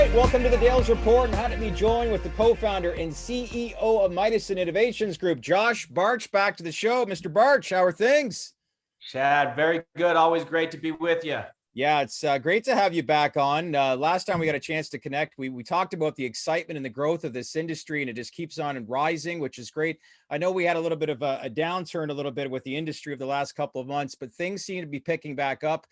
right, welcome to the Dales Report, and happy to be joined with the co-founder and CEO of Mydecine Innovation Group, Josh Bartch. Back to the show. Mr. Bartch, how are things? Chad, very good. Always great to be with you. Yeah, it's great to have you back on. Last time we got a chance to connect, we talked about the excitement and the growth of this industry, and it just keeps on rising, which is great. I know we had a little bit of a downturn a little bit with the industry of the last couple of months, but things seem to be picking back up.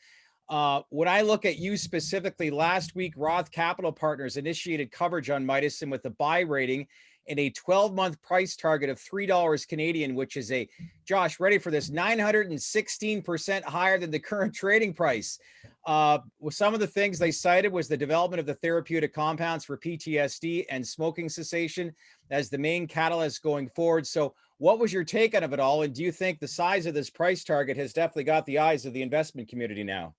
When I look at you specifically, last week, Roth Capital Partners initiated coverage on Mydecine with a buy rating and a 12-month price target of $3 Canadian, which is Josh, ready for this, 916% higher than the current trading price. Some of the things they cited was the development of the therapeutic compounds for PTSD and smoking cessation as the main catalyst going forward. So what was your take on it all? And do you think the size of this price target has definitely got the eyes of the investment community now?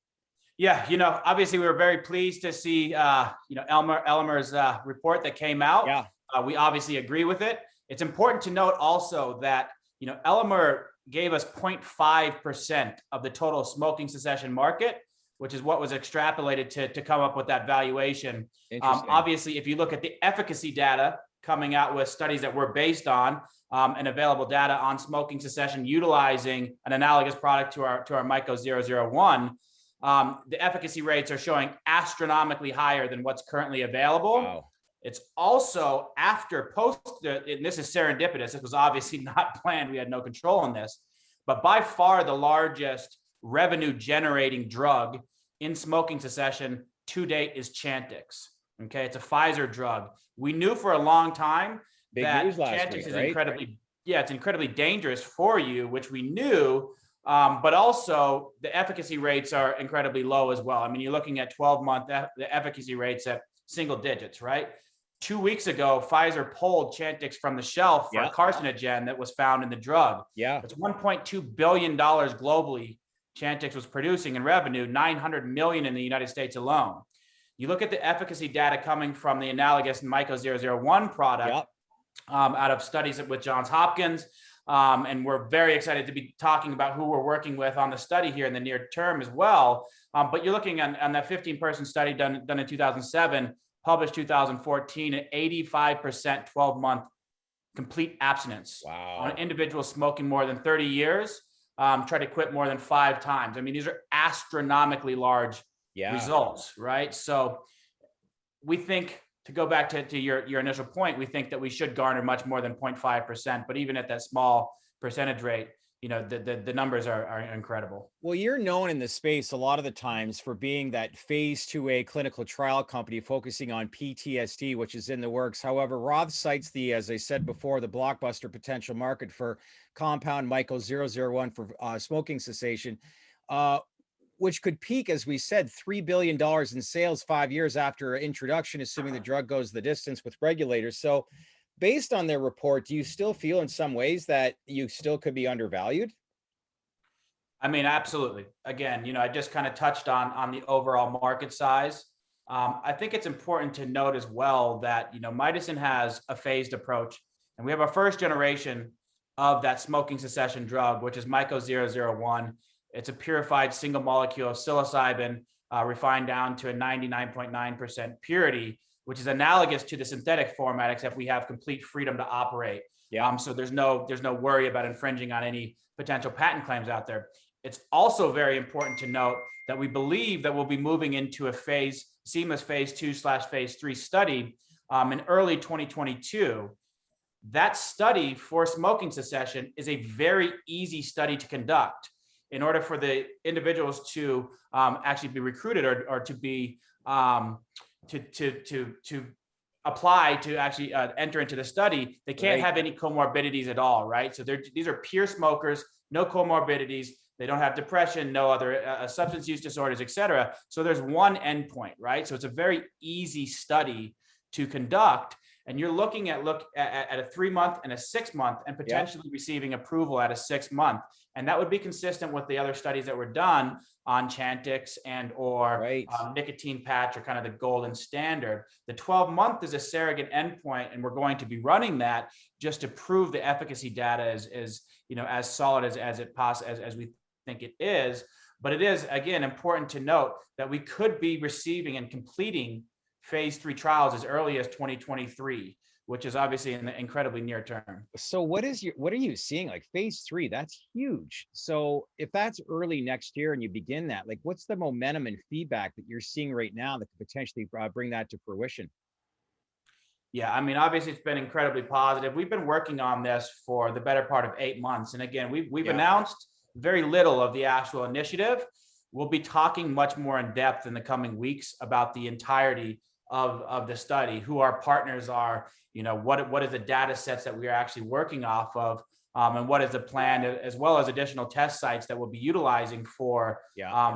Yeah, obviously we were very pleased to see, Elmer's report that came out. Yeah. We obviously agree with it. It's important to note also that, Elmer gave us 0.5% of the total smoking cessation market, which is what was extrapolated to come up with that valuation. Obviously, if you look at the efficacy data coming out with studies that we're based on and available data on smoking cessation utilizing an analogous product to our MYCO 001, the efficacy rates are showing astronomically higher than what's currently available. Wow. It's also after and this is serendipitous. This was obviously not planned. We had no control on this, but by far the largest revenue generating drug in smoking cessation to date is Chantix. Okay. It's a Pfizer drug. We knew for a long time that Chantix is it's incredibly dangerous for you, which we knew. But also the efficacy rates are incredibly low as well. I mean, you're looking at 12-month the efficacy rates at single digits, right? 2 weeks ago, Pfizer pulled Chantix from the shelf for a carcinogen that was found in the drug. Yeah. It's $1.2 billion globally Chantix was producing in revenue, 900 million in the United States alone. You look at the efficacy data coming from the analogous MYCO 001 product out of studies with Johns Hopkins. And we're very excited to be talking about who we're working with on the study here in the near term as well. But you're looking on that 15-person study done in 2007, published 2014, at 85% 12-month complete abstinence. Wow. On an individual smoking more than 30 years, try to quit more than 5 times. I mean, these are astronomically large results, right? So we think, to go back to your initial point, we think that we should garner much more than 0.5%, but even at that small percentage rate, the numbers are incredible. Well, you're known in the space a lot of the times for being that phase 2A clinical trial company focusing on PTSD, which is in the works. However, Roth cites as I said before, the blockbuster potential market for compound MYCO 001 for smoking cessation, which could peak, as we said, $3 billion in sales 5 years after introduction, assuming the drug goes the distance with regulators. So based on their report, do you still feel in some ways that you still could be undervalued? I mean, absolutely. Again, I just kind of touched on the overall market size. I think it's important to note as well that, Mydecine has a phased approach, and we have our first generation of that smoking cessation drug, which is MYCO 001. It's a purified single molecule of psilocybin, refined down to a 99.9% purity, which is analogous to the synthetic format, except we have complete freedom to operate. So there's no worry about infringing on any potential patent claims out there. It's also very important to note that we believe that we'll be moving into a seamless phase 2/phase 3 study in early 2022. That study for smoking cessation is a very easy study to conduct. In order for the individuals to actually be recruited or to be to apply to actually enter into the study, they can't have any comorbidities at all, right? So these are pure smokers, no comorbidities. They don't have depression, no other substance use disorders, et cetera. So there's one endpoint, right? So it's a very easy study to conduct. And you're looking at a 3-month and a 6-month and potentially receiving approval at a 6-month. And that would be consistent with the other studies that were done on Chantix and or nicotine patch, or kind of the golden standard. The 12-month is a surrogate endpoint, and we're going to be running that just to prove the efficacy data is as solid as we think it is. But it is, again, important to note that we could be receiving and completing phase 3 trials as early as 2023, which is obviously in the incredibly near term. So what are you seeing? Like phase 3, that's huge. So if that's early next year and you begin that, like what's the momentum and feedback that you're seeing right now that could potentially bring that to fruition? Yeah, I mean, obviously it's been incredibly positive. We've been working on this for the better part of 8 months. And again, we've Yeah. announced very little of the actual initiative. We'll be talking much more in depth in the coming weeks about the entirety of the study, who our partners are, what is the data sets that we are actually working off of, and what is the plan, as well as additional test sites that we'll be utilizing for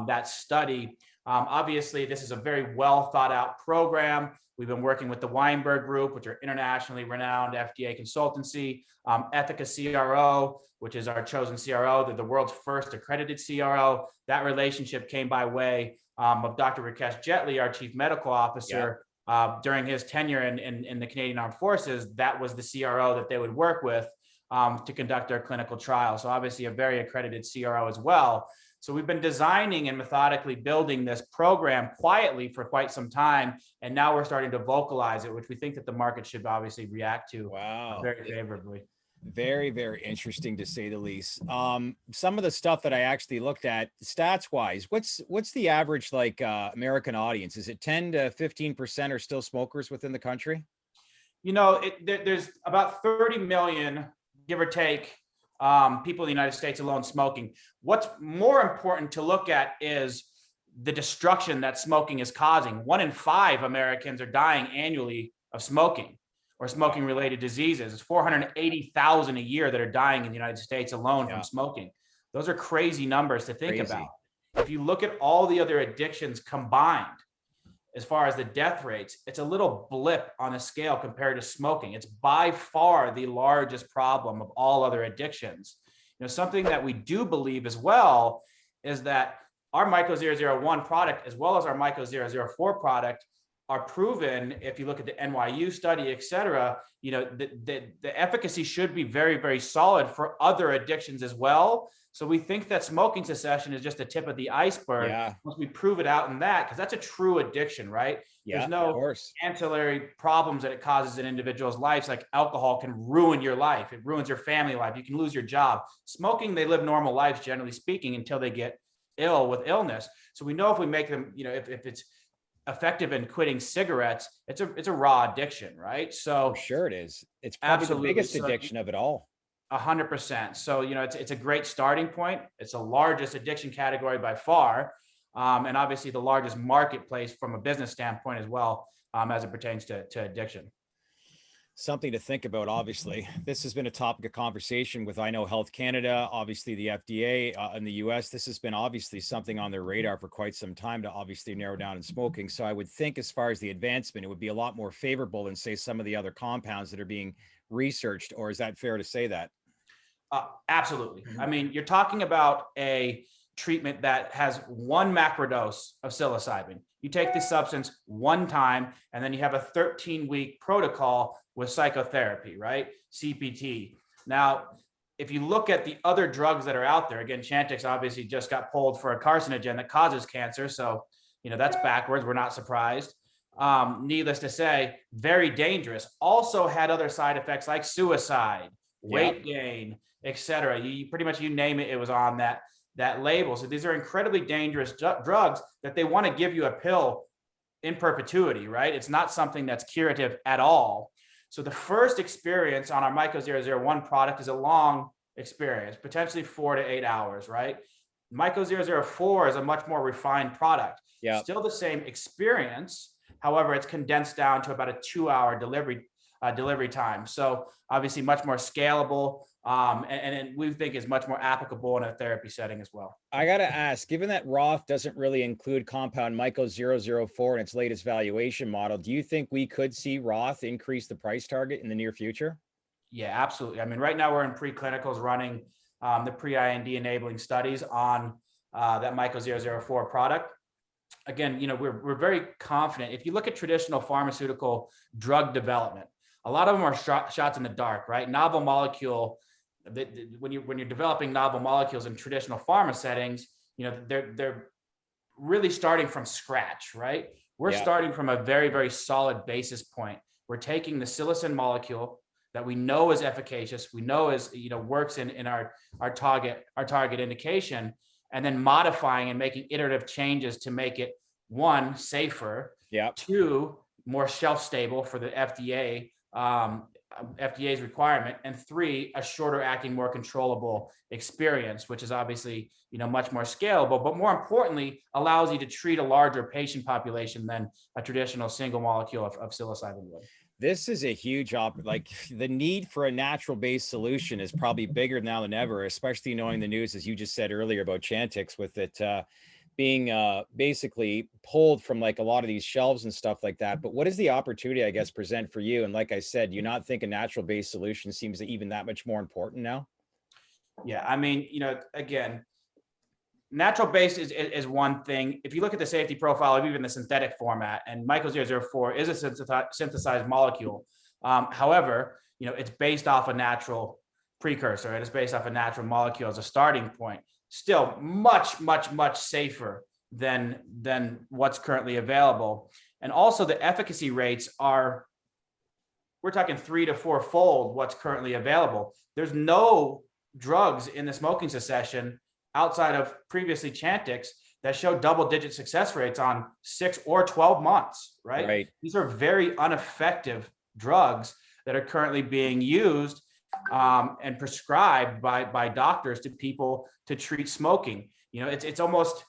that study. Obviously, this is a very well thought out program. We've been working with the Weinberg Group, which are internationally renowned FDA consultancy, Ethica CRO, which is our chosen CRO. They're the world's first accredited CRO. That relationship came by way of Dr. Rakesh Jetley, our chief medical officer. During his tenure in the Canadian Armed Forces, that was the CRO that they would work with to conduct their clinical trial. So obviously a very accredited CRO as well. So we've been designing and methodically building this program quietly for quite some time. And now we're starting to vocalize it, which we think that the market should obviously react to very favorably. Very, very interesting to say the least. Some of the stuff that I actually looked at stats wise, what's the average like American audience? Is it 10 to 15% are still smokers within the country? There's about 30 million, give or take, people in the United States alone smoking. What's more important to look at is the destruction that smoking is causing. 1 in 5 Americans are dying annually of smoking or smoking related diseases. It's 480,000 a year that are dying in the United States alone from smoking. Those are crazy numbers to think about. If you look at all the other addictions combined, as far as the death rates, it's a little blip on a scale compared to smoking. It's by far the largest problem of all other addictions. Something that we do believe as well is that our MYCO 001 product, as well as our MYCO 004 product, are proven. If you look at the NYU study, et cetera, the efficacy should be very, very solid for other addictions as well. So we think that smoking cessation is just the tip of the iceberg. Once we prove it out in that, because that's a true addiction, right? There's no ancillary problems that it causes in individuals' lives. Like alcohol can ruin your life. It ruins your family life. You can lose your job. Smoking, they live normal lives, generally speaking, until they get ill with illness. So we know if we make them, if it's effective in quitting cigarettes, it's a raw addiction, right? So for sure it is. It's probably the biggest addiction of it all. 100%. So, it's a great starting point. It's the largest addiction category by far. And obviously the largest marketplace from a business standpoint as well, as it pertains to addiction. Something to think about, obviously. This has been a topic of conversation with, I know, Health Canada, obviously the FDA in the US. This has been obviously something on their radar for quite some time to obviously narrow down in smoking. So I would think as far as the advancement, it would be a lot more favorable than, say, some of the other compounds that are being researched. Or is that fair to say that? Absolutely. I mean, you're talking about a treatment that has 1 macrodose of psilocybin. You take this substance one time, and then you have a 13-week protocol with psychotherapy, right? CPT. Now, if you look at the other drugs that are out there, again, Chantix obviously just got pulled for a carcinogen that causes cancer. So, that's backwards. We're not surprised. Needless to say, very dangerous. Also had other side effects like suicide, weight gain, et cetera. You pretty much, you name it, it was on that label. So these are incredibly dangerous drugs that they want to give you a pill in perpetuity, right? It's not something that's curative at all. So the first experience on our MYCO 001 product is a long experience, potentially 4 to 8 hours, right? MYCO 004 is a much more refined product. Still the same experience. However, it's condensed down to about a 2-hour delivery time. So obviously much more scalable, and we think is much more applicable in a therapy setting as well. I got to ask, given that Roth doesn't really include compound MYCO 004 in its latest valuation model, do you think we could see Roth increase the price target in the near future? Yeah, absolutely. I mean, right now we're in preclinicals running the pre-IND enabling studies on that MYCO 004 product. Again, we're very confident. If you look at traditional pharmaceutical drug development, a lot of them are shots in the dark, right? Novel molecule. When you're developing novel molecules in traditional pharma settings, they're really starting from scratch, right? We're Yeah. starting from a very, very solid basis point. We're taking the psilocin molecule that we know is efficacious, we know is, works in our target indication, and then modifying and making iterative changes to make it, one, safer, Yeah. two, more shelf stable for the FDA's requirement, and three, a shorter acting, more controllable experience, which is obviously, much more scalable, but more importantly, allows you to treat a larger patient population than a traditional single molecule of psilocybin would. This is a huge like the need for a natural based solution is probably bigger now than ever, especially knowing the news, as you just said earlier, about Chantix, with it being basically pulled from like a lot of these shelves and stuff like that. But what does the opportunity, I guess, present for you? And like I said, you not think a natural based solution seems even that much more important now? Yeah, I mean, again, natural base is one thing. If you look at the safety profile of even the synthetic format, and MYCO-004 is a synthesized molecule. However, it's based off a natural precursor. It is based off a natural molecule as a starting point. Still much, much, much safer than what's currently available. And also the efficacy rates are, we're talking 3 to 4-fold what's currently available. There's no drugs in the smoking cessation outside of previously Chantix that show double-digit success rates on 6 or 12 months, right? Right. These are very ineffective drugs that are currently being used and prescribed by doctors to people to treat smoking. It's almost,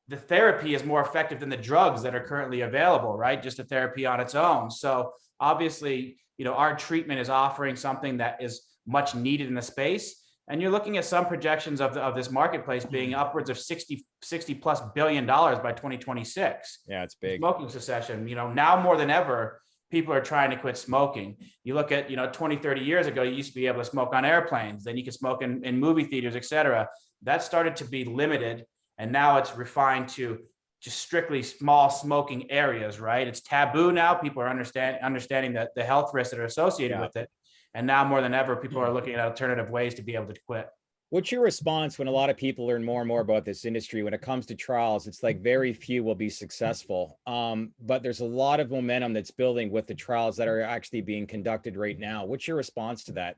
the therapy is more effective than the drugs that are currently available, right? Just the therapy on its own. So obviously, our treatment is offering something that is much needed in the space. And you're looking at some projections of this marketplace being upwards of $60+ billion by 2026. Yeah, it's big. Smoking cessation, now more than ever, people are trying to quit smoking. You look at, 20, 30 years ago, you used to be able to smoke on airplanes, then you could smoke in movie theaters, et cetera. That started to be limited. And now it's refined to just strictly small smoking areas, right? It's taboo now. People are understanding that the health risks that are associated with it. And now more than ever, people are looking at alternative ways to be able to quit. What's your response when a lot of people learn more and more about this industry? When it comes to trials, it's like very few will be successful. But there's a lot of momentum that's building with the trials that are actually being conducted right now. What's your response to that?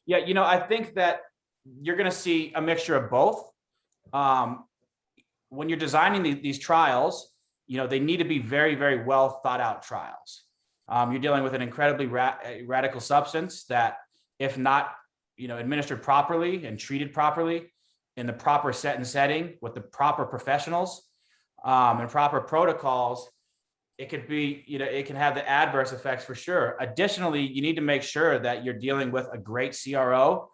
Yeah, I think that you're going to see a mixture of both. When you're designing these trials, they need to be very, very well thought out trials. You're dealing with an incredibly radical substance that, if not, administered properly and treated properly in the proper setting with the proper professionals and proper protocols, it could be, it can have the adverse effects for sure. Additionally, you need to make sure that you're dealing with a great CRO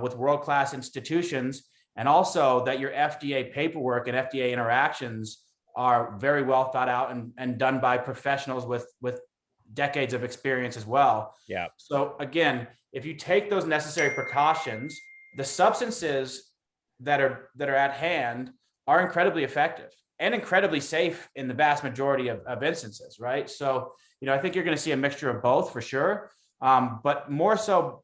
with world-class institutions, and also that your FDA paperwork and FDA interactions are very well thought out and done by professionals with decades of experience as well. Yeah. So again, if you take those necessary precautions, the substances that are at hand are incredibly effective and incredibly safe in the vast majority of instances, right? So, I think you're going to see a mixture of both for sure. But more so,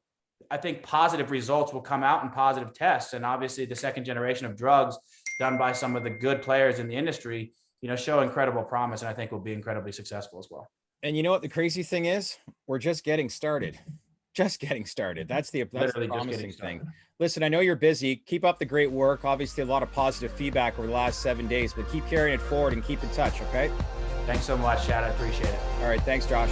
I think positive results will come out in positive tests. And obviously the second generation of drugs done by some of the good players in the industry, show incredible promise, and I think will be incredibly successful as well. And you know what the crazy thing is? We're just getting started. Just getting started. That's the promising thing. Listen, I know you're busy. Keep up the great work. Obviously, a lot of positive feedback over the last 7 days, but keep carrying it forward and keep in touch, okay? Thanks so much, Chad. I appreciate it. All right. Thanks, Josh.